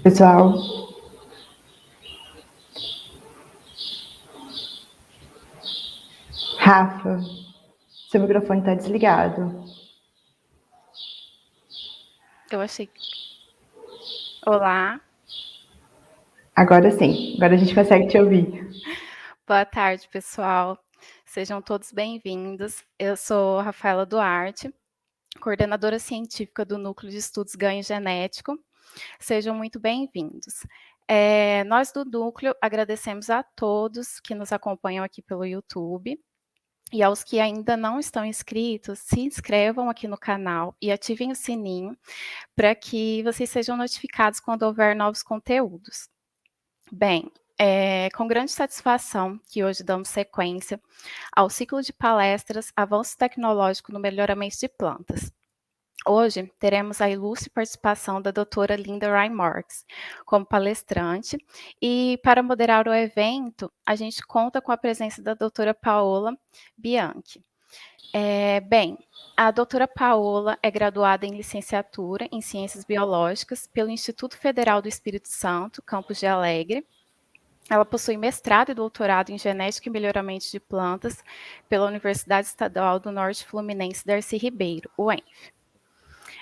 Pessoal, Rafa, seu microfone está desligado. Eu achei. Olá. Agora sim, agora a gente consegue te ouvir. Boa tarde, pessoal. Sejam todos bem-vindos. Eu sou Rafaela Duarte, coordenadora científica do Núcleo de Estudos Ganho Genético. Sejam muito bem-vindos. Nós do Núcleo agradecemos a todos que nos acompanham aqui pelo YouTube. E aos que ainda não estão inscritos, se inscrevam aqui no canal e ativem o sininho para que vocês sejam notificados quando houver novos conteúdos. Bem, com grande satisfação que hoje damos sequência ao ciclo de palestras Avanços Tecnológicos no Melhoramento de Plantas. Hoje teremos a ilustre participação da doutora Linda Rymarquis como palestrante e para moderar o evento a gente conta com a presença da doutora Paola Bianchi. Bem, a doutora Paola é graduada em licenciatura em Ciências Biológicas pelo Instituto Federal do Espírito Santo, campus de Alegre. Ela possui mestrado e doutorado em Genética e Melhoramento de Plantas pela Universidade Estadual do Norte Fluminense Darcy Ribeiro, UENF.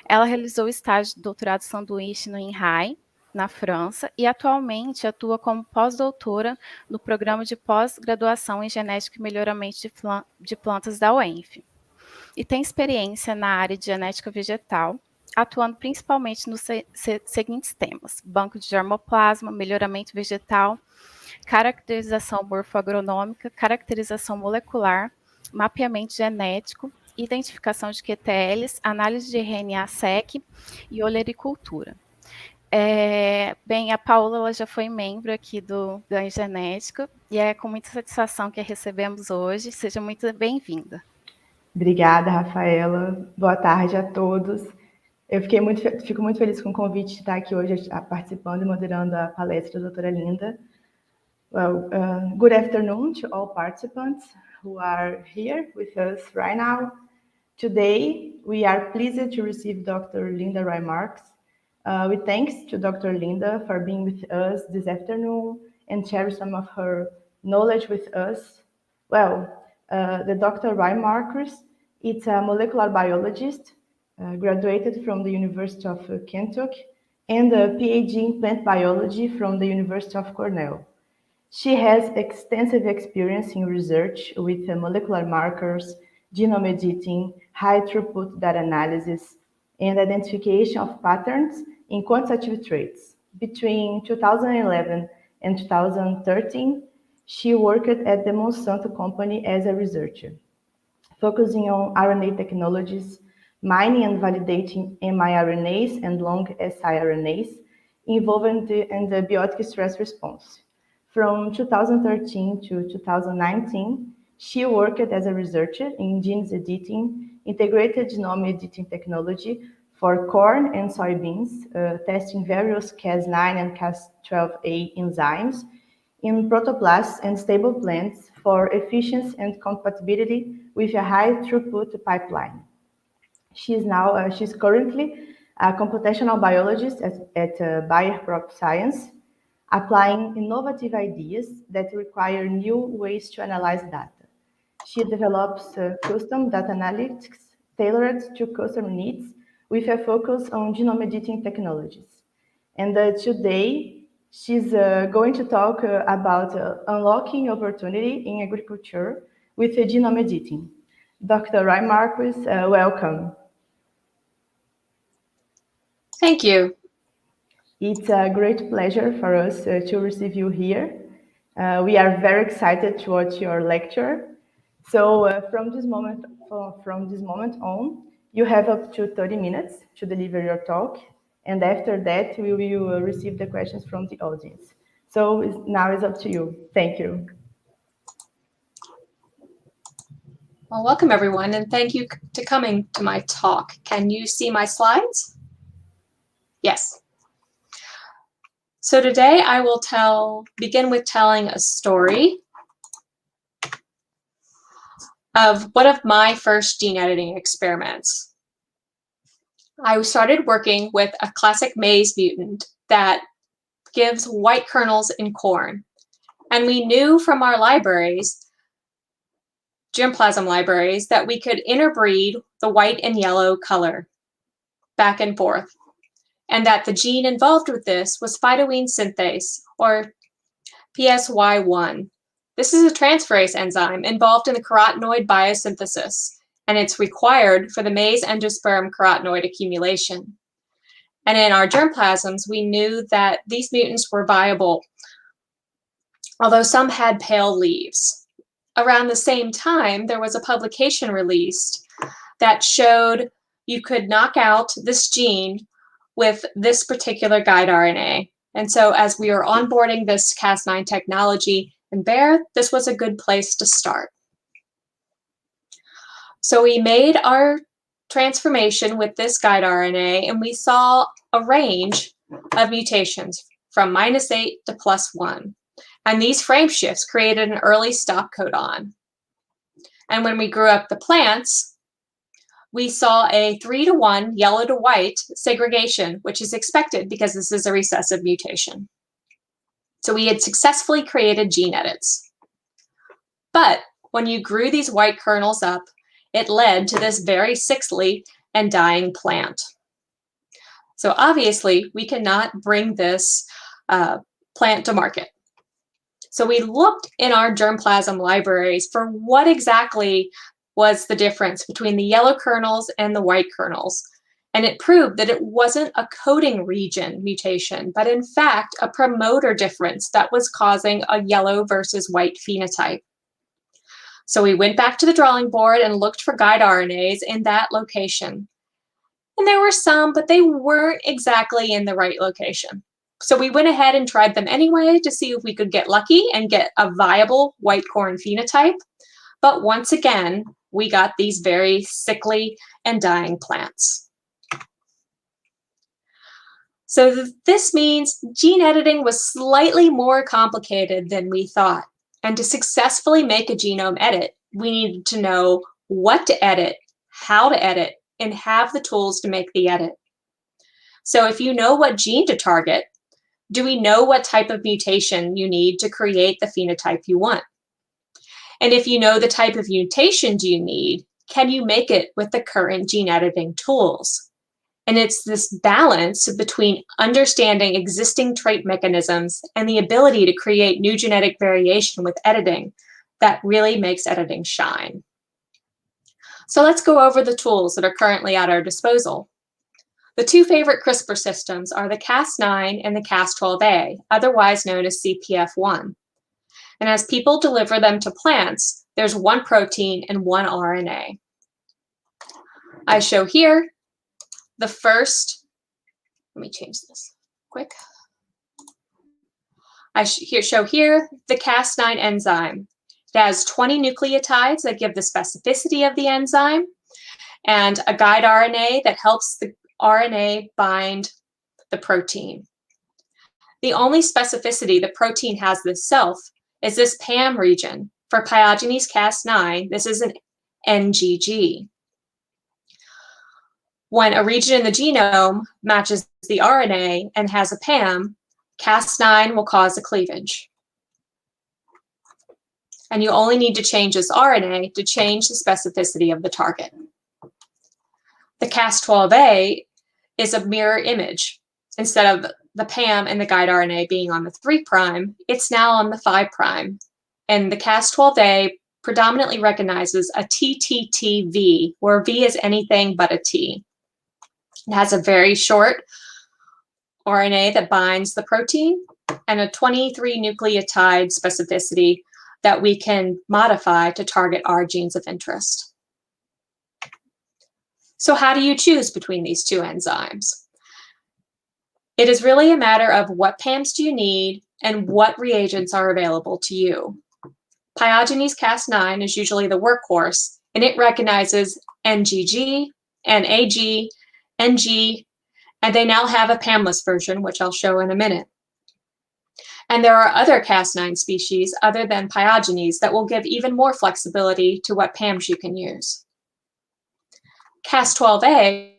Ela realizou estágio de doutorado sanduíche no INRAE, na França, e atualmente atua como pós-doutora no programa de pós-graduação em Genética e Melhoramento de Plantas da UENF. E tem experiência na área de genética vegetal, atuando principalmente nos seguintes temas: banco de germoplasma, melhoramento vegetal, caracterização morfoagronômica, caracterização molecular, mapeamento genético, identificação de QTLs, análise de RNA-seq e olericultura. Bem, a Paola ela já foi membro aqui do Ganho Genético e é com muita satisfação que a recebemos hoje. Seja muito bem-vinda. Obrigada, Rafaela. Boa tarde a todos. Eu fico muito feliz com o convite de estar aqui hoje participando e moderando a palestra da doutora Linda. Well, good afternoon to all participants who are here with us right now. Today, we are pleased to receive Dr. Linda Rymarquis. With thanks to Dr. Linda for being with us this afternoon and share some of her knowledge with us. Well, the Dr. Rymarquis is a molecular biologist, graduated from the University of Kentuck, and a Ph.D. in plant biology from the University of Cornell. She has extensive experience in research with molecular markers, genome editing, high-throughput data analysis, and identification of patterns in quantitative traits. Between 2011 and 2013, she worked at the Monsanto company as a researcher, focusing on RNA technologies, mining and validating miRNAs and long siRNAs involved in the biotic stress response. From 2013 to 2019, she worked as a researcher in genes editing, integrated genome editing technology for corn and soybeans, testing various Cas9 and Cas12a enzymes in protoplasts and stable plants for efficiency and compatibility with a high-throughput pipeline. She's currently a computational biologist at Bayer Crop Science, applying innovative ideas that require new ways to analyze data. She develops custom data analytics tailored to customer needs with a focus on genome editing technologies. And today, she's going to talk about unlocking opportunity in agriculture with genome editing. Dr. Rymarquis, welcome. Thank you. It's a great pleasure for us to receive you here. We are very excited to watch your lecture. So from this moment on, you have up to 30 minutes to deliver your talk. And after that, we will receive the questions from the audience. So now it's up to you. Thank you. Well, welcome everyone, and thank you for coming to my talk. Can you see my slides? Yes. So today I will begin with telling a story of one of my first gene editing experiments. I started working with a classic maize mutant that gives white kernels in corn. And we knew from our libraries, germplasm libraries, that we could interbreed the white and yellow color back and forth, and that the gene involved with this was phytoene synthase, or PSY1. This is a transferase enzyme involved in the carotenoid biosynthesis, and it's required for the maize endosperm carotenoid accumulation. And in our germplasms, we knew that these mutants were viable, although some had pale leaves. Around the same time, there was a publication released that showed you could knock out this gene with this particular guide RNA. And so as we were onboarding this Cas9 technology in Bayer, this was a good place to start. So we made our transformation with this guide RNA, and we saw a range of mutations from -8 to +1. And these frame shifts created an early stop codon. And when we grew up the plants, we saw a 3-to-1 yellow to white segregation, which is expected because this is a recessive mutation. So we had successfully created gene edits. But when you grew these white kernels up, it led to this very sickly and dying plant. So obviously, we cannot bring this plant to market. So we looked in our germplasm libraries for what exactly was the difference between the yellow kernels and the white kernels. And it proved that it wasn't a coding region mutation, but in fact, a promoter difference that was causing a yellow versus white phenotype. So we went back to the drawing board and looked for guide RNAs in that location. And there were some, but they weren't exactly in the right location. So we went ahead and tried them anyway to see if we could get lucky and get a viable white corn phenotype. But once again, we got these very sickly and dying plants. So this means gene editing was slightly more complicated than we thought. And to successfully make a genome edit, we needed to know what to edit, how to edit, and have the tools to make the edit. So if you know what gene to target, do we know what type of mutation you need to create the phenotype you want? And if you know the type of mutation you need, can you make it with the current gene editing tools? And it's this balance between understanding existing trait mechanisms and the ability to create new genetic variation with editing that really makes editing shine. So let's go over the tools that are currently at our disposal. The two favorite CRISPR systems are the Cas9 and the Cas12a, otherwise known as CPF1. And as people deliver them to plants, there's one protein and one RNA. I show here the first, let me change this quick. I show here the Cas9 enzyme. It has 20 nucleotides that give the specificity of the enzyme, and a guide RNA that helps the RNA bind the protein. The only specificity the protein has this self is this PAM region. For Pyogenes Cas9, this is an NGG. When a region in the genome matches the RNA and has a PAM, Cas9 will cause a cleavage. And you only need to change this RNA to change the specificity of the target. The Cas12a is a mirror image. Instead of the PAM and the guide RNA being on the 3', it's now on the 5'. And the Cas12a predominantly recognizes a TTTV, where V is anything but a T. It has a very short RNA that binds the protein, and a 23 nucleotide specificity that we can modify to target our genes of interest. So how do you choose between these two enzymes? It is really a matter of what PAMs do you need and what reagents are available to you. Pyogenes Cas9 is usually the workhorse, and it recognizes NGG, NAG, NG, and they now have a PAMless version, which I'll show in a minute. And there are other Cas9 species other than Pyogenes that will give even more flexibility to what PAMs you can use. Cas12a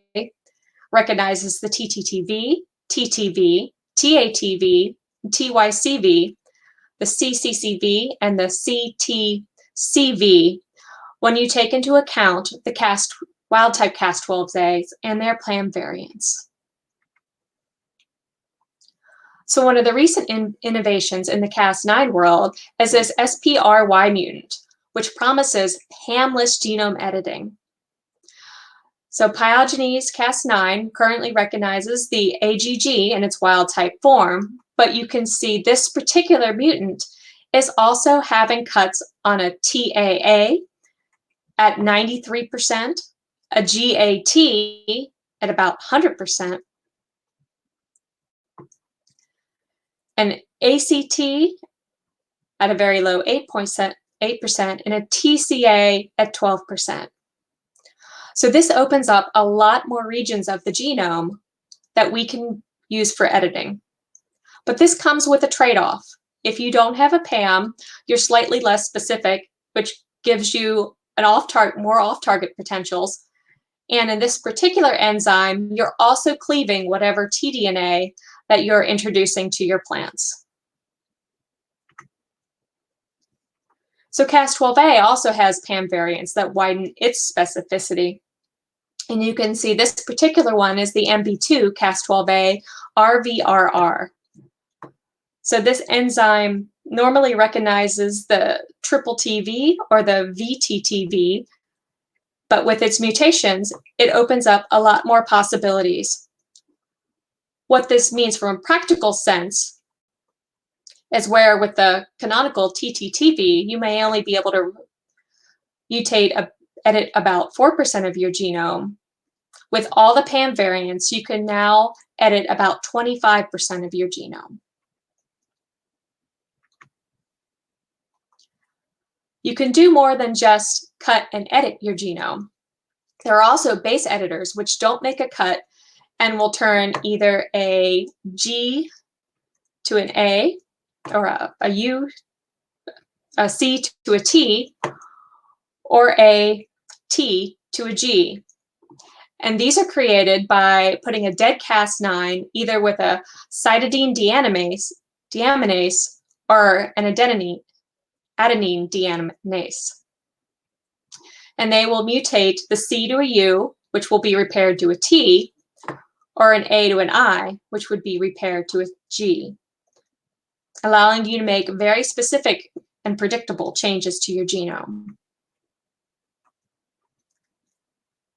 recognizes the TTTV, TTV, TATV, TYCV, the CCCV, and the CTCV when you take into account the wild-type Cas12as and their PAM variants. So one of the recent innovations in the Cas9 world is this SPRY mutant, which promises PAMless genome editing. So Pyogenes Cas9 currently recognizes the AGG in its wild-type form, but you can see this particular mutant is also having cuts on a TAA at 93%, a GAT at about 100%, an ACT at a very low 8%, and a TCA at 12%. So this opens up a lot more regions of the genome that we can use for editing. But this comes with a trade-off. If you don't have a PAM, you're slightly less specific, which gives you an more off-target potentials. And in this particular enzyme, you're also cleaving whatever tDNA that you're introducing to your plants. So Cas12a also has PAM variants that widen its specificity. And you can see this particular one is the MB2 Cas12a RVRR. So this enzyme normally recognizes the triple TV or the VTTV, but with its mutations, it opens up a lot more possibilities. What this means from a practical sense is where with the canonical TTTV, you may only be able to edit about 4% of your genome. With all the PAM variants, you can now edit about 25% of your genome. You can do more than just cut and edit your genome. There are also base editors which don't make a cut and will turn either a G to an A, or a U, a C to a T, or a T to a G. And these are created by putting a dead Cas9 either with a cytidine deaminase or an adenine deaminase. And they will mutate the C to a U, which will be repaired to a T, or an A to an I, which would be repaired to a G, allowing you to make very specific and predictable changes to your genome.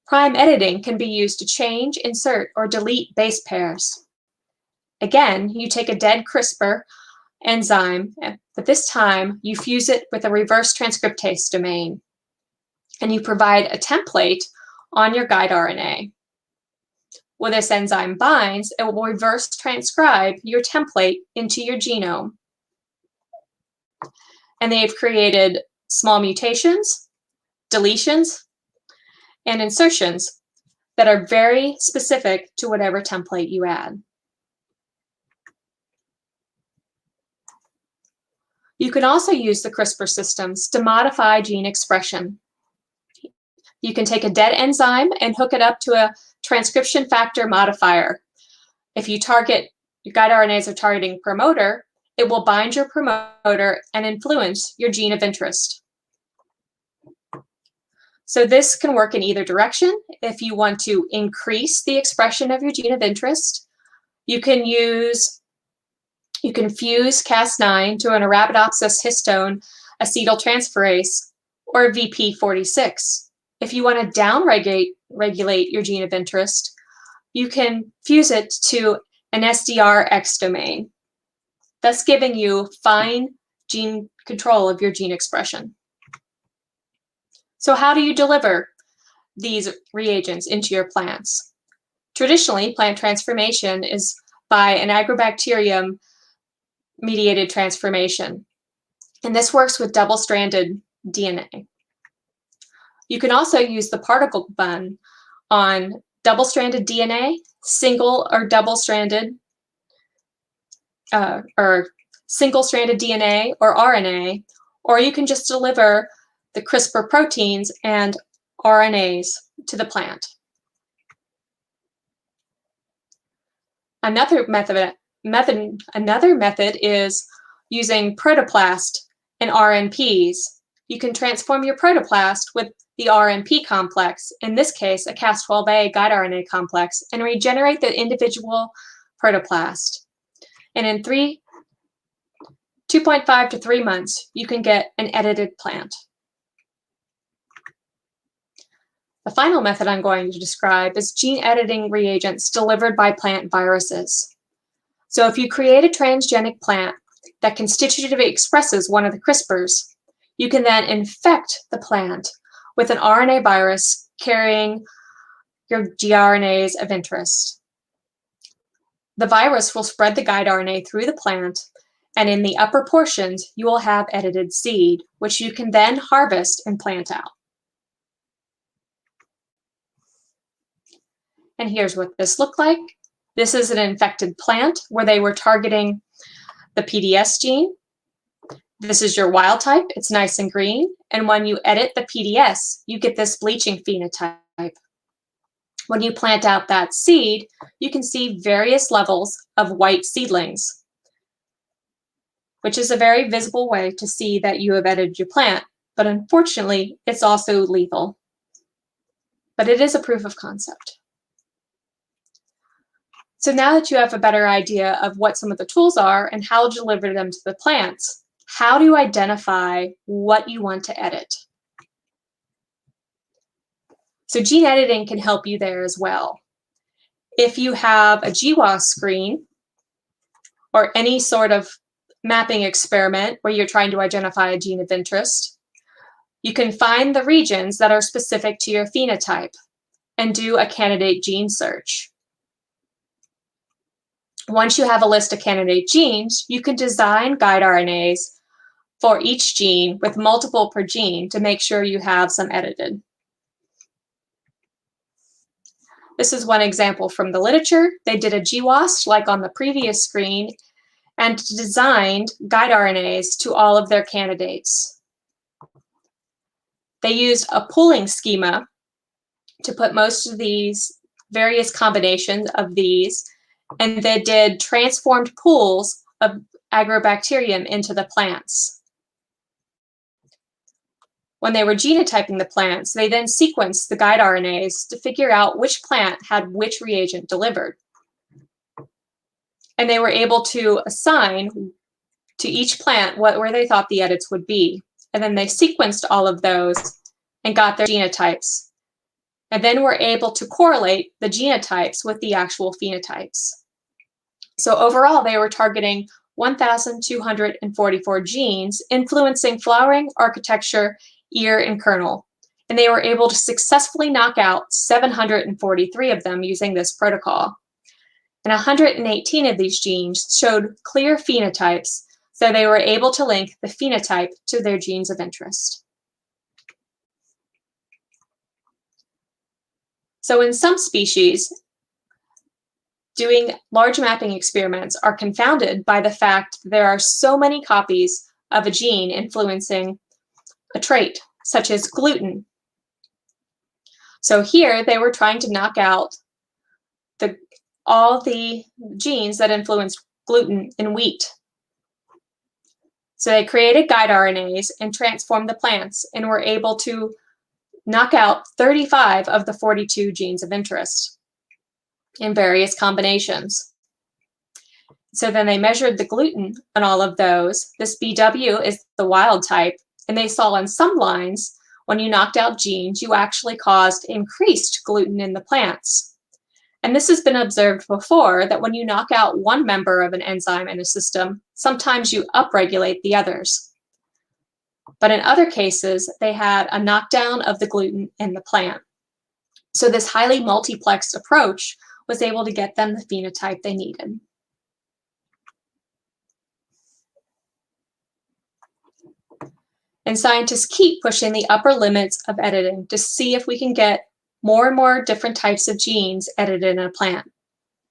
Prime editing can be used to change, insert, or delete base pairs. Again, you take a dead CRISPR enzyme, but this time you fuse it with a reverse transcriptase domain, and you provide a template on your guide RNA. When this enzyme binds, it will reverse transcribe your template into your genome. And they've created small mutations, deletions, and insertions that are very specific to whatever template you add. You can also use the CRISPR systems to modify gene expression. You can take a dead enzyme and hook it up to a transcription factor modifier. If you target, your guide RNAs are targeting promoter, it will bind your promoter and influence your gene of interest. So this can work in either direction. If you want to increase the expression of your gene of interest, you can fuse Cas9 to an Arabidopsis histone acetyltransferase or VP46. If you want to downregulate your gene of interest, you can fuse it to an SDR-X domain, thus giving you fine gene control of your gene expression. So how do you deliver these reagents into your plants? Traditionally, plant transformation is by an agrobacterium mediated transformation, and this works with double-stranded DNA. You can also use the particle bun on double-stranded DNA, single or double-stranded or single-stranded DNA or RNA, or you can just deliver the CRISPR proteins and RNAs to the plant. Another method is using protoplast and RNPs. You can transform your protoplast with the RNP complex, in this case a Cas12a guide RNA complex, and regenerate the individual protoplast. And in 2.5 to 3 months, you can get an edited plant. The final method I'm going to describe is gene editing reagents delivered by plant viruses. So if you create a transgenic plant that constitutively expresses one of the CRISPRs, you can then infect the plant with an RNA virus carrying your gRNAs of interest. The virus will spread the guide RNA through the plant, and in the upper portions, you will have edited seed, which you can then harvest and plant out. And here's what this looked like. This is an infected plant where they were targeting the PDS gene. This is your wild type. It's nice and green. And when you edit the PDS, you get this bleaching phenotype. When you plant out that seed, you can see various levels of white seedlings, which is a very visible way to see that you have edited your plant. But unfortunately, it's also lethal. But it is a proof of concept. So now that you have a better idea of what some of the tools are and how to deliver them to the plants, how do you identify what you want to edit? So gene editing can help you there as well. If you have a GWAS screen or any sort of mapping experiment where you're trying to identify a gene of interest, you can find the regions that are specific to your phenotype and do a candidate gene search. Once you have a list of candidate genes, you can design guide RNAs for each gene with multiple per gene to make sure you have some edited. This is one example from the literature. They did a GWAS, like on the previous screen, and designed guide RNAs to all of their candidates. They used a pooling schema to put most of these various combinations of these, and they did transformed pools of agrobacterium into the plants. When they were genotyping the plants, they then sequenced the guide RNAs to figure out which plant had which reagent delivered. And they were able to assign to each plant where they thought the edits would be. And then they sequenced all of those and got their genotypes. And then were able to correlate the genotypes with the actual phenotypes. So overall, they were targeting 1,244 genes, influencing flowering, architecture, ear, and kernel. And they were able to successfully knock out 743 of them using this protocol. And 118 of these genes showed clear phenotypes, so they were able to link the phenotype to their genes of interest. So in some species, doing large mapping experiments are confounded by the fact that there are so many copies of a gene influencing a trait, such as gluten. So here they were trying to knock out all the genes that influenced gluten in wheat. So they created guide RNAs and transformed the plants and were able to knock out 35 of the 42 genes of interest in various combinations. So then they measured the gluten on all of those. This BW is the wild type, and they saw on some lines, when you knocked out genes, you actually caused increased gluten in the plants. And this has been observed before, that when you knock out one member of an enzyme in a system, sometimes you upregulate the others. But in other cases, they had a knockdown of the gluten in the plant. So this highly multiplexed approach was able to get them the phenotype they needed. And scientists keep pushing the upper limits of editing to see if we can get more and more different types of genes edited in a plant.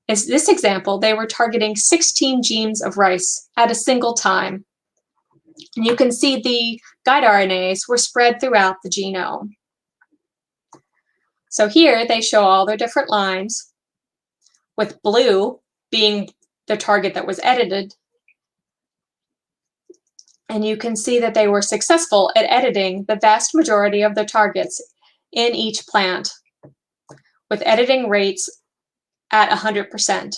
In this example, they were targeting 16 genes of rice at a single time. And you can see the guide RNAs were spread throughout the genome. So here they show all their different lines, with blue being the target that was edited. And you can see that they were successful at editing the vast majority of the targets in each plant, with editing rates at 100%.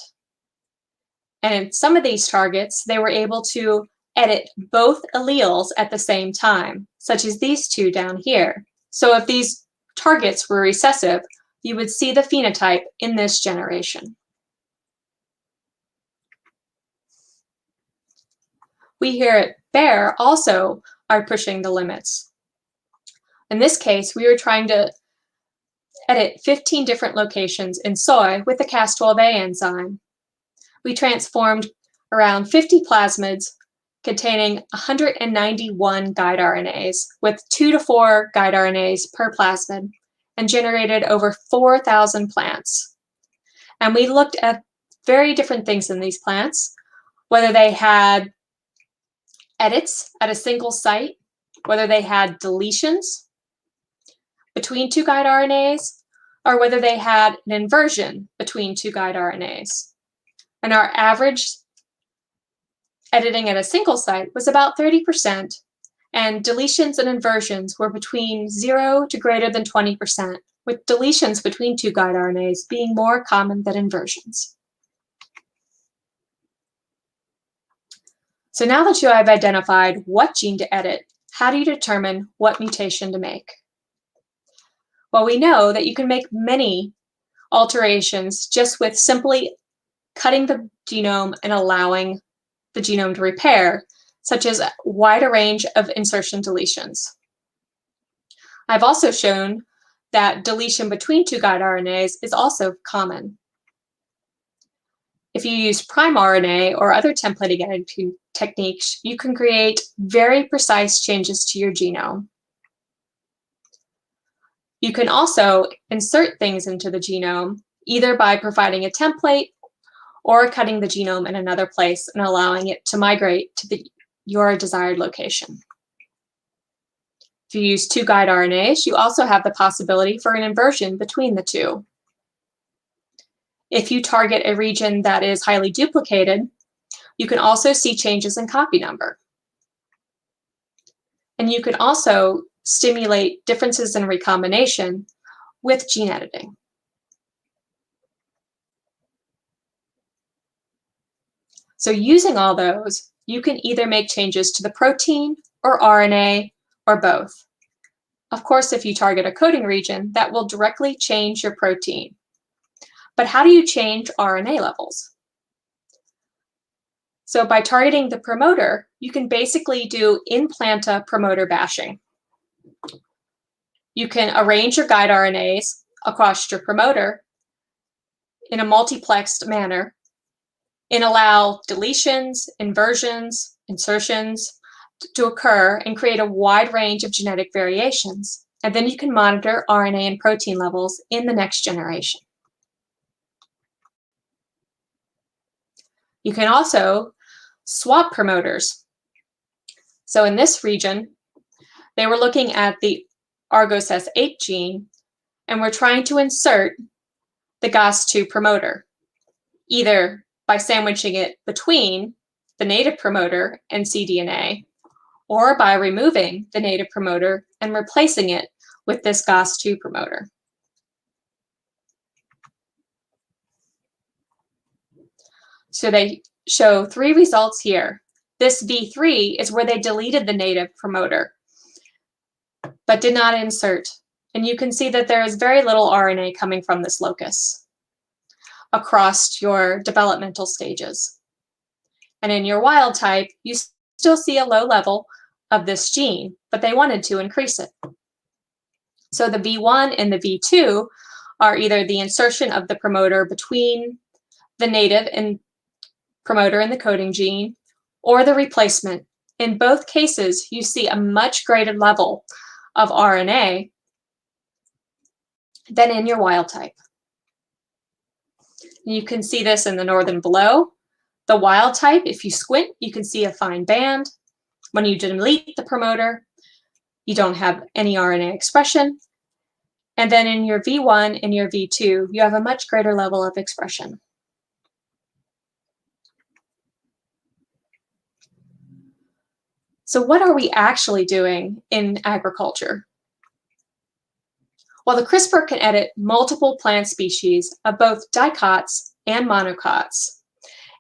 And in some of these targets, they were able to edit both alleles at the same time, such as these two down here. So if these targets were recessive, you would see the phenotype in this generation. We here at Bayer also are pushing the limits. In this case, we were trying to edit 15 different locations in soy with the Cas12a enzyme. We transformed around 50 plasmids containing 191 guide RNAs with 2 to 4 guide RNAs per plasmid and generated over 4,000 plants. And we looked at very different things in these plants, whether they had edits at a single site, whether they had deletions between 2 guide RNAs, or whether they had an inversion between 2 guide RNAs. And our average editing at a single site was about 30%, and deletions and inversions were between 0 to greater than 20%, with deletions between 2 guide RNAs being more common than inversions. So now that you have identified what gene to edit, how do you determine what mutation to make? Well, we know that you can make many alterations just with simply cutting the genome and allowing the genome to repair, such as a wider range of insertion deletions. I've also shown that deletion between 2 guide RNAs is also common. If you use prime RNA or other templating editing techniques, you can create very precise changes to your genome. You can also insert things into the genome, either by providing a template or cutting the genome in another place and allowing it to migrate to your desired location. If you use 2 guide RNAs, you also have the possibility for an inversion between the two. If you target a region that is highly duplicated, you can also see changes in copy number. And you can also stimulate differences in recombination with gene editing. So using all those, you can either make changes to the protein or RNA or both. Of course, if you target a coding region, that will directly change your protein. But how do you change RNA levels? So by targeting the promoter, you can basically do in planta promoter bashing. You can arrange your guide RNAs across your promoter in a multiplexed manner and allow deletions, inversions, insertions to occur and create a wide range of genetic variations. And then you can monitor RNA and protein levels in the next generation. You can also swap promoters. So in this region, they were looking at the Argos S8 gene, and we're trying to insert the GAS2 promoter, either by sandwiching it between the native promoter and cDNA, or by removing the native promoter and replacing it with this GAS2 promoter. So they show 3 results here. This V3 is where they deleted the native promoter, but did not insert. And you can see that there is very little RNA coming from this locus. across your developmental stages. And in your wild type, you still see a low level of this gene, but they wanted to increase it. So the V1 and the V2 are either the insertion of the promoter between the native and promoter and the coding gene, or the replacement. In both cases, you see a much greater level of RNA than in your wild type. You can see this in the northern below. The wild type, if you squint, you can see a fine band. When you delete the promoter, you don't have any RNA expression. And then in your V1 and your V2, you have a much greater level of expression. So what are we actually doing in agriculture? Well, the CRISPR can edit multiple plant species of both dicots and monocots,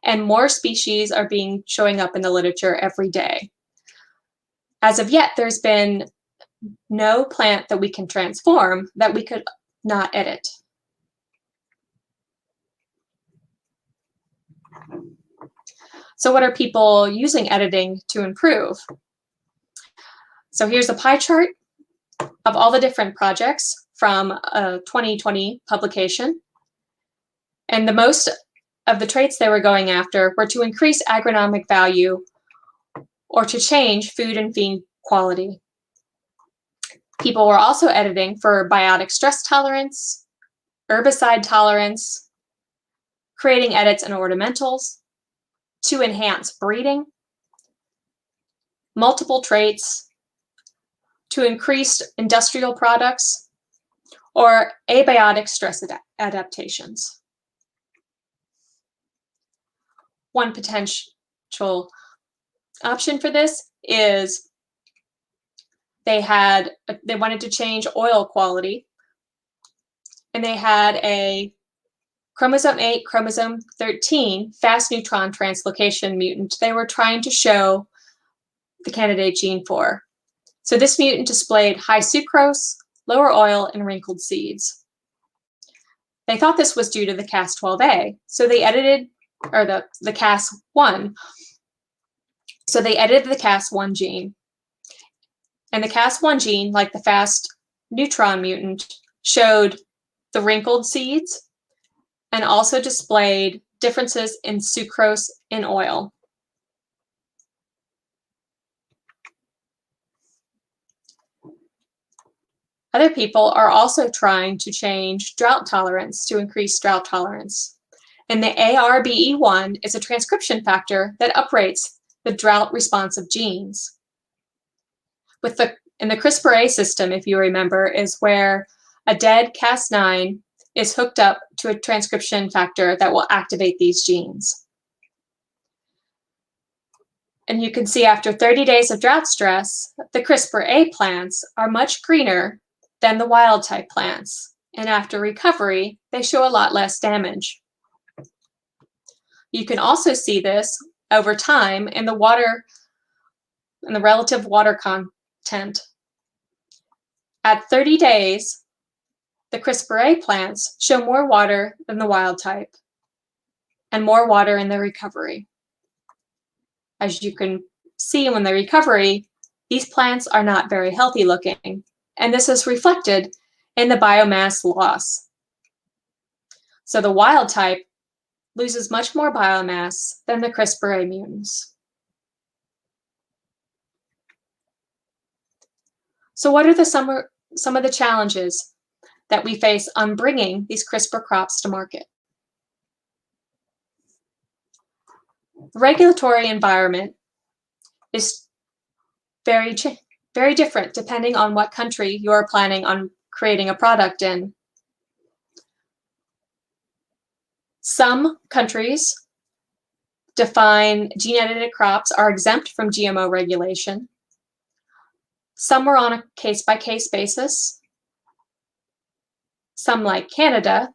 and more species are showing up in the literature every day. As of yet, there's been no plant that we can transform that we could not edit. So what are people using editing to improve? So here's a pie chart of all the different projects from a 2020 publication. And the most of the traits they were going after were to increase agronomic value or to change food and feed quality. People were also editing for biotic stress tolerance, herbicide tolerance, creating edits and ornamentals, to enhance breeding, multiple traits, to increase industrial products, or abiotic stress adaptations. One potential option for this is they wanted to change oil quality, and they had a chromosome 8, chromosome 13 fast neutron translocation mutant they were trying to show the candidate gene for. So this mutant displayed high sucrose, lower oil, and wrinkled seeds. They thought this was due to the Cas12a, so they edited, or the Cas1, so they edited the Cas1 gene. And the Cas1 gene, like the fast neutron mutant, showed the wrinkled seeds and also displayed differences in sucrose and oil. Other people are also trying to change drought tolerance to increase drought tolerance. And the ARBE1 is a transcription factor that uprates the drought responsive genes. In the CRISPR-A system, if you remember, is where a dead Cas9 is hooked up to a transcription factor that will activate these genes. And you can see after 30 days of drought stress, the CRISPR-A plants are much greener than the wild type plants. And after recovery, they show a lot less damage. You can also see this over time in the water, in the relative water content. At 30 days, the CRISPR-A plants show more water than the wild type and more water in the recovery. As you can see in the recovery, these plants are not very healthy looking, and this is reflected in the biomass loss. So the wild type loses much more biomass than the CRISPR-A mutants. So what are some of the challenges that we face on bringing these CRISPR crops to market? The regulatory environment is very different depending on what country you're planning on creating a product in. Some countries define gene-edited crops are exempt from GMO regulation. Some are on a case-by-case basis. Some, like Canada,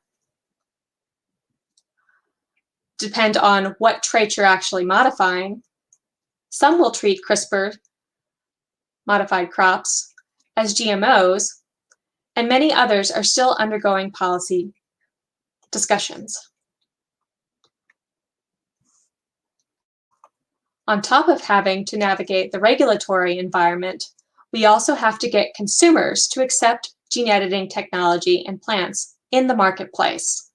depend on what traits you're actually modifying. Some will treat CRISPR-modified crops as GMOs, and many others are still undergoing policy discussions. On top of having to navigate the regulatory environment, we also have to get consumers to accept gene editing technology and plants in the marketplace.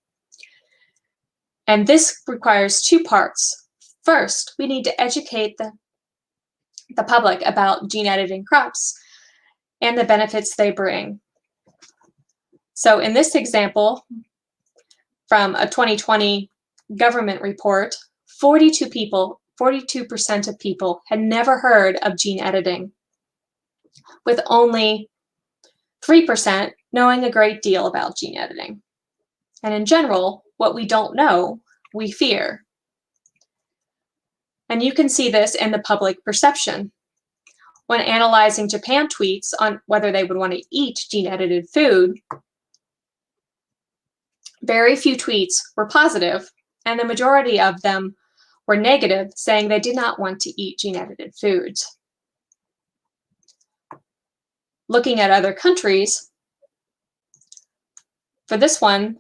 And this requires two parts. First, we need to educate the public about gene editing crops and the benefits they bring. So in this example, from a 2020 government report, 42% of people had never heard of gene editing, with only 3% knowing a great deal about gene editing. And in general, what we don't know, we fear. And you can see this in the public perception. When analyzing Japan tweets on whether they would want to eat gene-edited food, very few tweets were positive, and the majority of them were negative, saying they did not want to eat gene-edited foods. Looking at other countries, for this one,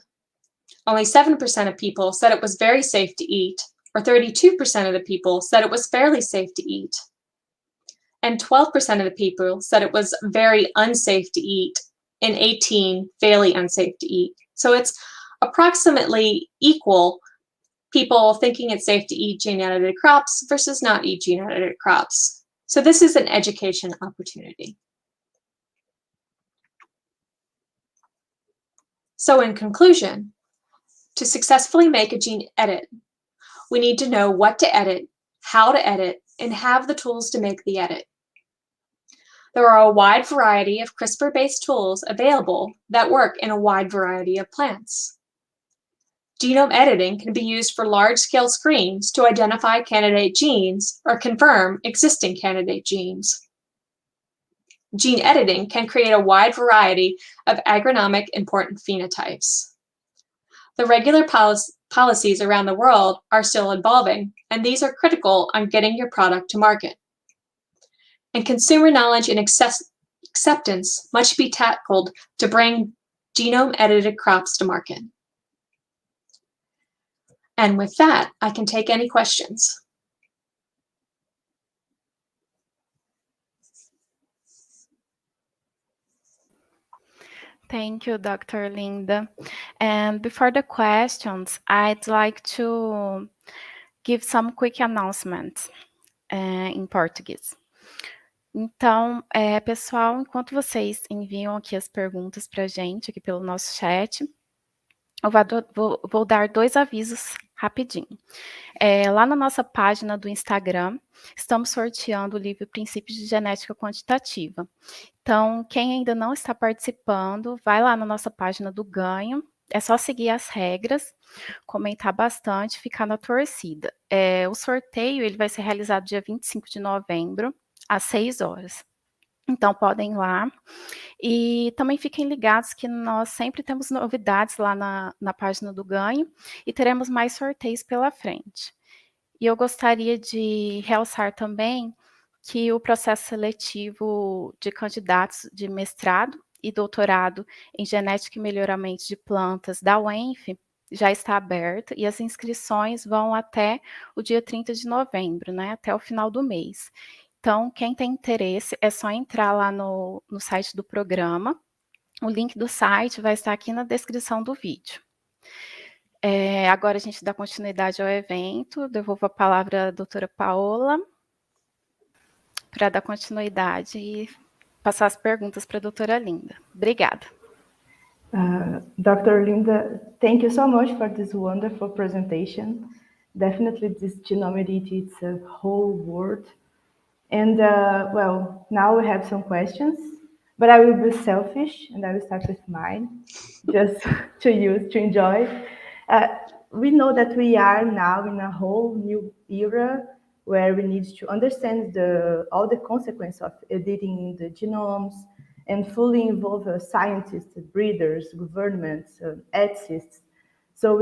only 7% of people said it was very safe to eat, or 32% of the people said it was fairly safe to eat. And 12% of the people said it was very unsafe to eat, and 18% fairly unsafe to eat. So it's approximately equal people thinking it's safe to eat gene-edited crops versus not eat gene-edited crops. So this is an education opportunity. So in conclusion, to successfully make a gene edit, we need to know what to edit, how to edit, and have the tools to make the edit. There are a wide variety of CRISPR-based tools available that work in a wide variety of plants. Genome editing can be used for large-scale screens to identify candidate genes or confirm existing candidate genes. Gene editing can create a wide variety of agronomic important phenotypes. The regular policies around the world are still evolving, and these are critical on getting your product to market. And consumer knowledge and acceptance must be tackled to bring genome-edited crops to market. And with that, I can take any questions. Thank you, Dr. Linda. And before the questions, I'd like to give some quick announcements em português. Então, pessoal, enquanto vocês enviam aqui as perguntas para a gente, aqui pelo nosso chat, eu vou dar 2 avisos rapidinho. Lá na nossa página do Instagram, estamos sorteando o livro Princípios de Genética Quantitativa. Então, quem ainda não está participando, vai lá na nossa página do Ganho, é só seguir as regras, comentar bastante, ficar na torcida. O sorteio ele vai ser realizado dia 25 de novembro, às 6 horas. Então, podem ir lá. E também fiquem ligados que nós sempre temos novidades lá na página do Ganho e teremos mais sorteios pela frente. E eu gostaria de realçar também que o processo seletivo de candidatos de mestrado e doutorado em genética e melhoramento de plantas da UENF já está aberto e as inscrições vão até o dia 30 de novembro, né, até o final do mês. Então, quem tem interesse é só entrar lá no site do programa. O link do site vai estar aqui na descrição do vídeo. Agora a gente dá continuidade ao evento. Devolvo a palavra à doutora Paola para dar continuidade e passar as perguntas para a doutora Linda. Obrigada. Dr. Linda, thank you so much for this wonderful presentation. Definitely this genome editing, it's a whole world. And well, now we have some questions, but I will be selfish and I will start with mine, just to enjoy. We know that we are now in a whole new era where we need to understand all the consequences of editing the genomes and fully involve scientists, breeders, governments, ethicists. So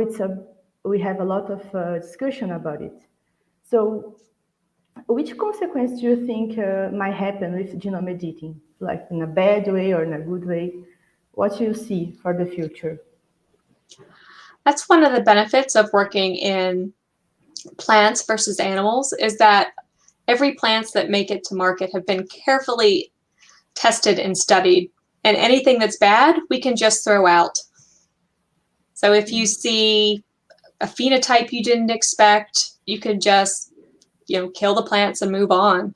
we have a lot of discussion about it. So which consequence do you think might happen with genome editing, like in a bad way or in a good way? What do you see for the future? That's one of the benefits of working in plants versus animals, is that every plants that make it to market have been carefully tested and studied. And anything that's bad, we can just throw out. So if you see a phenotype you didn't expect, you could just, kill the plants and move on.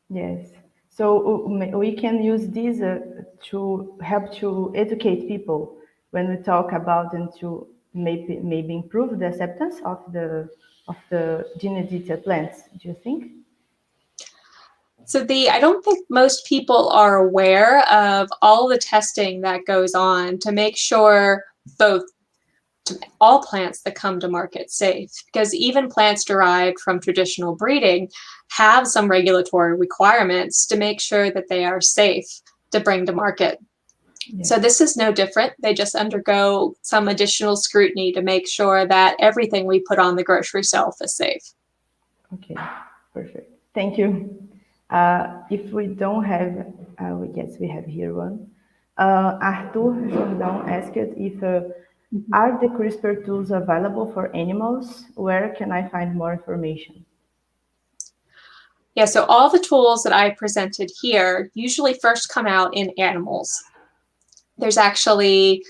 Yes. So we can use this to help to educate people when we talk about and to maybe improve the acceptance of the gene edited plants. Do you think? So I don't think most people are aware of all the testing that goes on to make sure all plants that come to market safe, because even plants derived from traditional breeding have some regulatory requirements to make sure that they are safe to bring to market. Yeah. So this is no different. They just undergo some additional scrutiny to make sure that everything we put on the grocery shelf is safe. Okay, perfect. Thank you. If we don't have, yes, we have here one. Arthur Jordão asked if are the CRISPR tools available for animals? Where can I find more information? Yeah, so all the tools that I presented here usually first come out in animals. There's actually,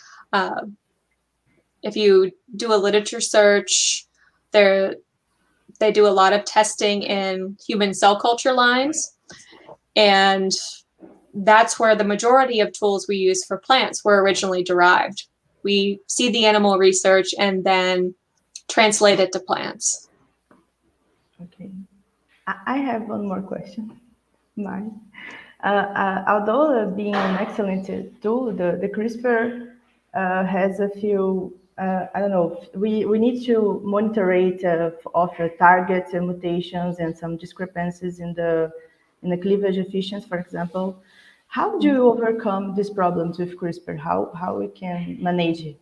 if you do a literature search, they do a lot of testing in human cell culture lines, and that's where the majority of tools we use for plants were originally derived. We see the animal research and then translate it to plants. Okay. I have one more question. Mine. Although being an excellent tool, the CRISPR has a few, I don't know, we need to monitor rate of targets and mutations and some discrepancies in the cleavage efficiency, for example. How do you overcome these problems with CRISPR? How we can manage it?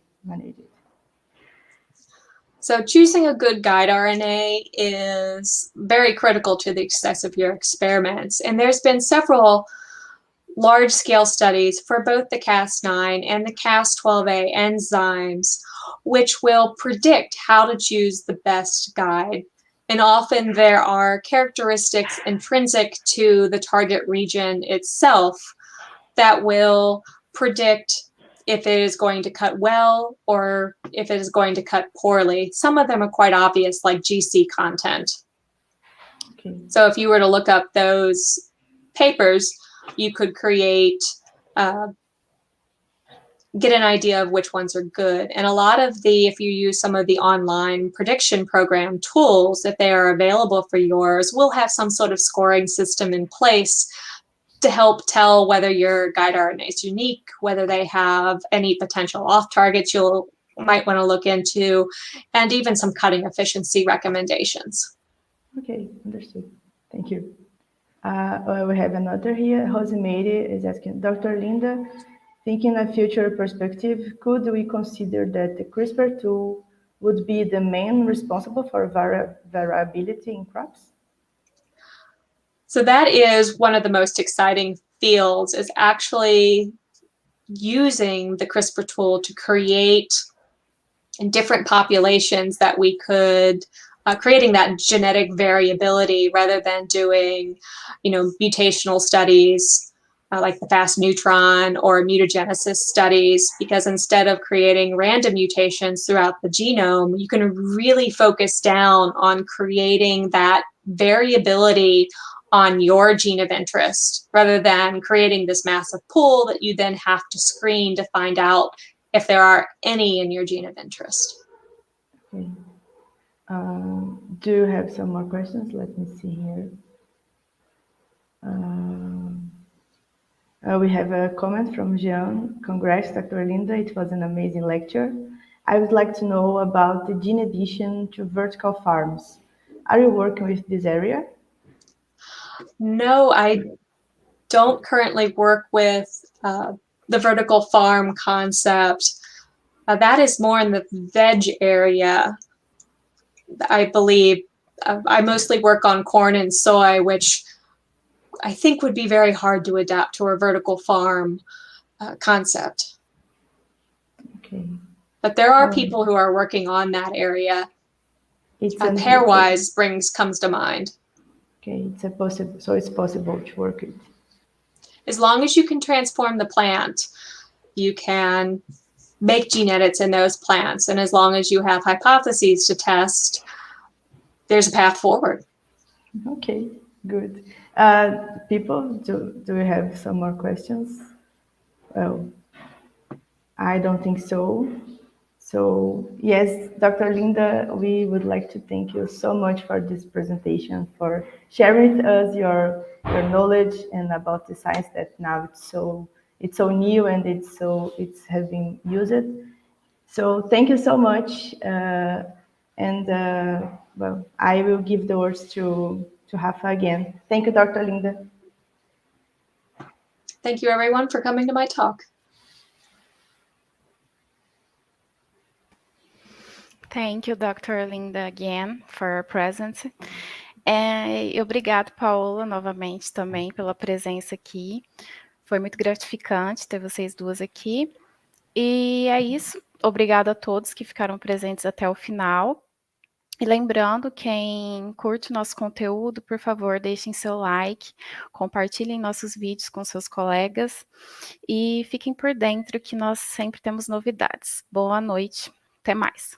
So choosing a good guide RNA is very critical to the success of your experiments. And there's been several large-scale studies for both the Cas9 and the Cas12a enzymes, which will predict how to choose the best guide. And often there are characteristics intrinsic to the target region itself that will predict if it is going to cut well or if it is going to cut poorly. Some of them are quite obvious, like GC content. Okay. So if you were to look up those papers, you could create, get an idea of which ones are good. And a lot of if you use some of the online prediction program tools, if they are available for yours, will have some sort of scoring system in place to help tell whether your guide RNA is unique, whether they have any potential off targets you might want to look into, and even some cutting efficiency recommendations. Okay, understood. Thank you. We have another here. Rosemary is asking, Dr. Linda, thinking a future perspective, could we consider that the CRISPR tool would be the main responsible for variability in crops? So that is one of the most exciting fields, is actually using the CRISPR tool to create different populations that we could, creating that genetic variability rather than doing, mutational studies like the fast neutron or mutagenesis studies, because instead of creating random mutations throughout the genome, you can really focus down on creating that variability on your gene of interest, rather than creating this massive pool that you then have to screen to find out if there are any in your gene of interest. Okay. Do you have some more questions? Let me see here. We have a comment from Jean. Congrats, Dr. Linda. It was an amazing lecture. I would like to know about the gene addition to vertical farms. Are you working with this area? No, I don't currently work with the vertical farm concept. That is more in the veg area, I believe. I mostly work on corn and soy, which I think would be very hard to adapt to a vertical farm concept. Okay. But there are people who are working on that area. Pairwise comes to mind. Okay, so it's possible to work it. As long as you can transform the plant, you can make gene edits in those plants. And as long as you have hypotheses to test, there's a path forward. Okay, good. People, do we have some more questions? Well, I don't think so. So yes, Dr. Linda, we would like to thank you so much for this presentation, for sharing with us your knowledge and about the science that now it's so new and it's has been used. So thank you so much. Well, I will give the words to Rafa again. Thank you, Dr. Linda. Thank you, everyone, for coming to my talk. Thank you, Dr. Linda, again, for your presence. E obrigado, Paola, novamente também pela presença aqui. Foi muito gratificante ter vocês duas aqui. E é isso. Obrigada a todos que ficaram presentes até o final. E lembrando, quem curte o nosso conteúdo, por favor, deixem seu like, compartilhem nossos vídeos com seus colegas e fiquem por dentro que nós sempre temos novidades. Boa noite, até mais.